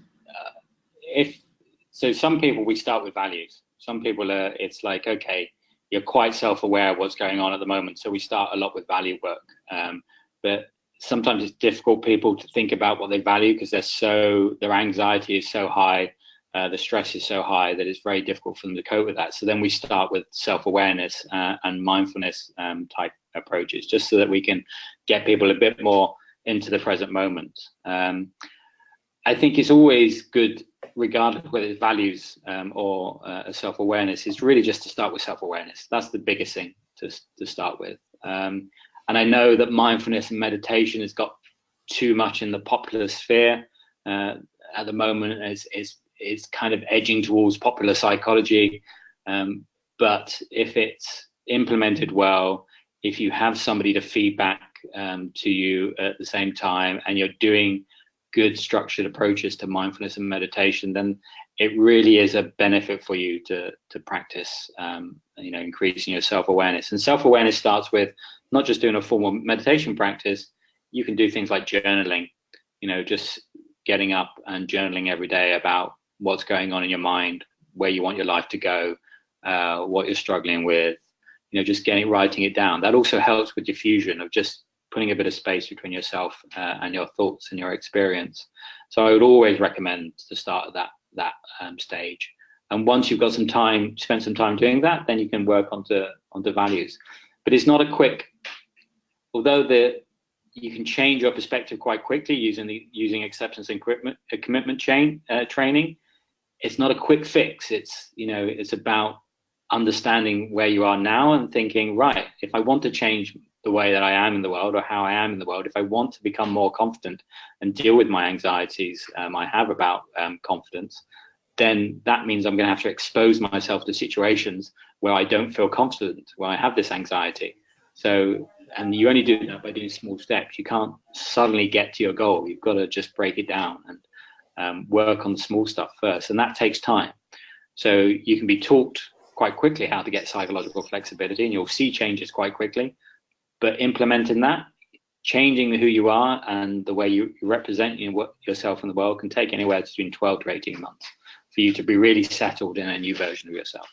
So some people, we start with values. Some people it's like, okay, you're quite self-aware of what's going on at the moment. So we start a lot with value work, but sometimes it's difficult people to think about what they value because their anxiety is so high, the stress is so high that it's very difficult for them to cope with that. So then we start with self-awareness and mindfulness type approaches, just so that we can get people a bit more into the present moment. I think it's always good, regardless of whether it's values or self-awareness, is really just to start with self-awareness. That's the biggest thing to start with. And I know that mindfulness and meditation has got too much in the popular sphere at the moment. It's kind of edging towards popular psychology. But if it's implemented well, if you have somebody to feedback to you at the same time, and you're doing good structured approaches to mindfulness and meditation, then it really is a benefit for you to practice, increasing your self-awareness. And self-awareness starts with not just doing a formal meditation practice. You can do things like journaling, just getting up and journaling every day about what's going on in your mind, where you want your life to go, what you're struggling with, just writing it down. That also helps with diffusion of just putting a bit of space between yourself and your thoughts and your experience. So I would always recommend to start at that stage. And once you've got some time, spend some time doing that, then you can work onto values. But it's not a quick, although you can change your perspective quite quickly using acceptance and commitment training. It's not a quick fix. It's about understanding where you are now and thinking, right, if I want to change the way that I am in the world, or how I am in the world, if I want to become more confident and deal with my anxieties I have about confidence, then that means I'm going to have to expose myself to situations where I don't feel confident, where I have this anxiety. So, and you only do that by doing small steps. You can't suddenly get to your goal. You've got to just break it down and work on the small stuff first. And that takes time. So you can be taught quite quickly how to get psychological flexibility, and you'll see changes quite quickly. But implementing that, changing who you are and the way you represent yourself in the world can take anywhere between 12 to 18 months for you to be really settled in a new version of yourself.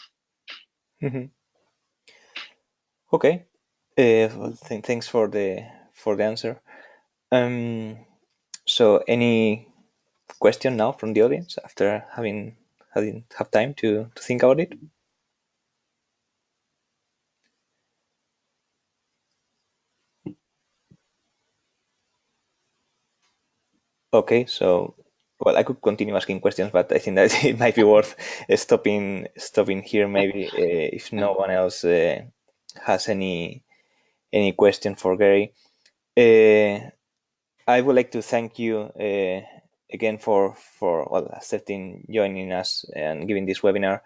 Mm-hmm. Okay. Well, thanks for the answer. So any question now from the audience after having have time to think about it? Okay, so well, I could continue asking questions, but I think that it might be worth stopping here. Maybe if no one else has any question for Gary. I would like to thank you again for accepting joining us and giving this webinar.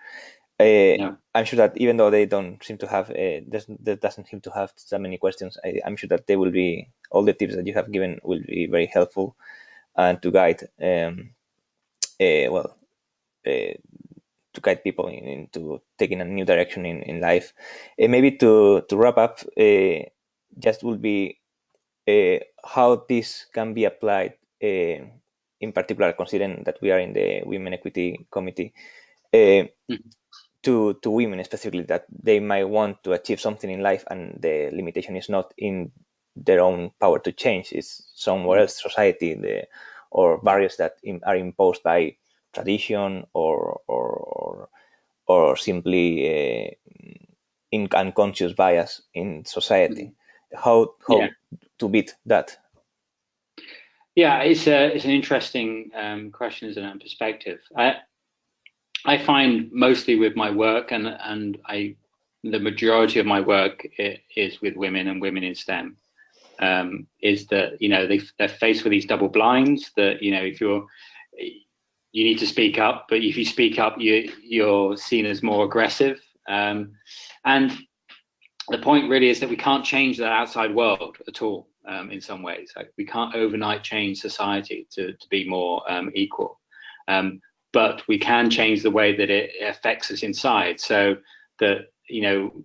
I'm sure that even though they don't seem to have there doesn't seem to have so many questions, I'm sure that they will be, all the tips that you have given will be very helpful and to guide to guide people into taking a new direction in life. Maybe to wrap up, just will be how this can be applied, in particular, considering that we are in the Women Equity Committee, to women specifically, that they might want to achieve something in life and the limitation is not in their own power to change, it's somewhere else, society, or barriers that are imposed by tradition or simply unconscious bias in society. How to beat that? Yeah, it's an interesting question, isn't it, and perspective. I find mostly with my work, and the majority of my work is with women and women in STEM. Is that they're faced with these double blinds that if you need to speak up, but if you speak up, you're seen as more aggressive. And the point really is that we can't change that outside world at all. In some ways, like we can't overnight change society to be more equal, but we can change the way that it affects us inside. So that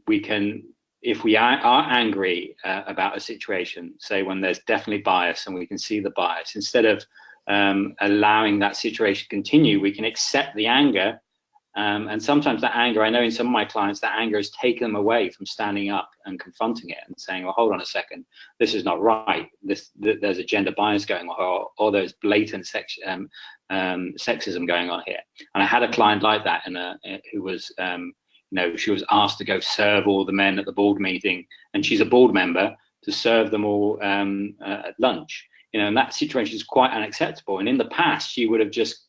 we can, if we are angry about a situation, say when there's definitely bias and we can see the bias, instead of allowing that situation to continue, we can accept the anger And sometimes that anger, I know in some of my clients, that anger has taken them away from standing up and confronting it and saying, well, hold on a second, this is not right. There's a gender bias going on, or there's blatant sexism going on here. And I had a client like that who was, she was asked to go serve all the men at the board meeting, and she's a board member, to serve them all at lunch. And that situation is quite unacceptable. And in the past, she would have just,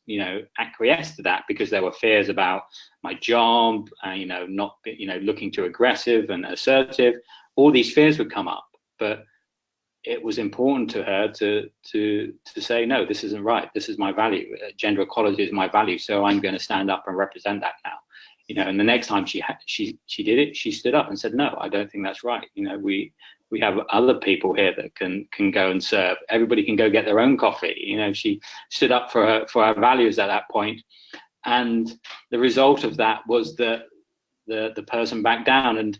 acquiesced to that because there were fears about my job, not, looking too aggressive and assertive. All these fears would come up, but it was important to her to say, no, this isn't right. This is my value. Gender equality is my value. So I'm going to stand up and represent that now. And the next time she did it, she stood up and said, no, I don't think that's right. We have other people here that can go and serve. Everybody can go get their own coffee. She stood up for her values at that point, and the result of that was that the person backed down and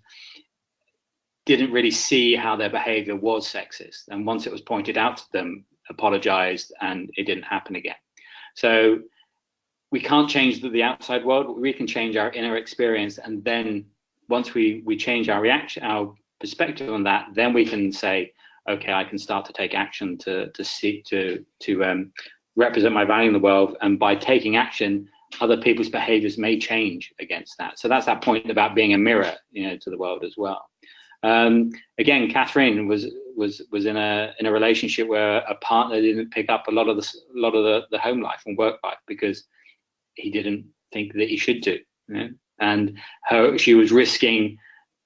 didn't really see how their behavior was sexist. And once it was pointed out to them, apologized, and it didn't happen again. So we can't change the outside world. We can change our inner experience, and then once we change our reaction, our perspective on that, then we can say, okay, I can start to take action to represent my value in the world, and by taking action, other people's behaviors may change against that. So that's that point about being a mirror, to the world as well. Again, Catherine was in a relationship where a partner didn't pick up a lot of the home life and work life because he didn't think that he should do, and she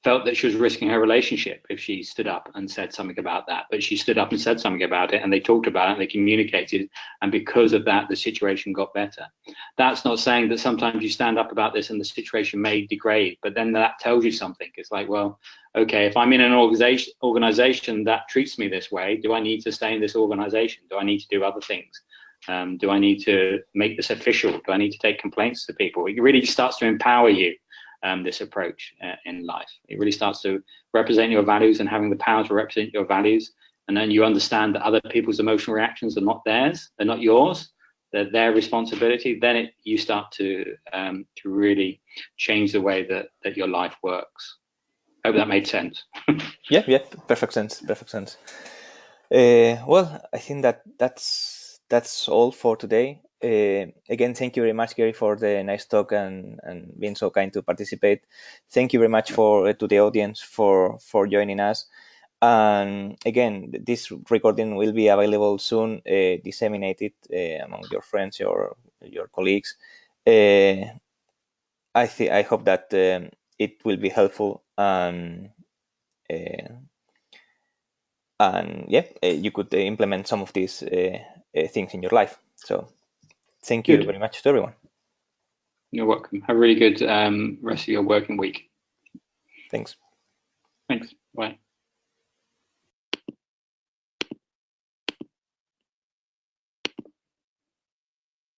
felt that she was risking her relationship if she stood up and said something about that. But she stood up and said something about it, and they talked about it, and they communicated, and because of that, the situation got better. That's not saying that sometimes you stand up about this and the situation may degrade, but then that tells you something. It's like, well, okay, if I'm in an organization that treats me this way, do I need to stay in this organization? Do I need to do other things? Do I need to make this official? Do I need to take complaints to people? It really starts to empower you. This approach in life. It really starts to represent your values and having the power to represent your values. And then you understand that other people's emotional reactions are not theirs, they're not yours, they're their responsibility. Then you start to really change the way that your life works. Hope that made sense. Yeah, perfect sense. Well, I think that's all for today. Again, thank you very much, Gary, for the nice talk and being so kind to participate. Thank you very much to the audience for joining us. And again, this recording will be available soon, disseminated among your friends, your colleagues. I hope that it will be helpful, and you could implement some of these things in your life. So thank you very much to everyone. You're welcome. Have a really good rest of your working week. Thanks. Bye.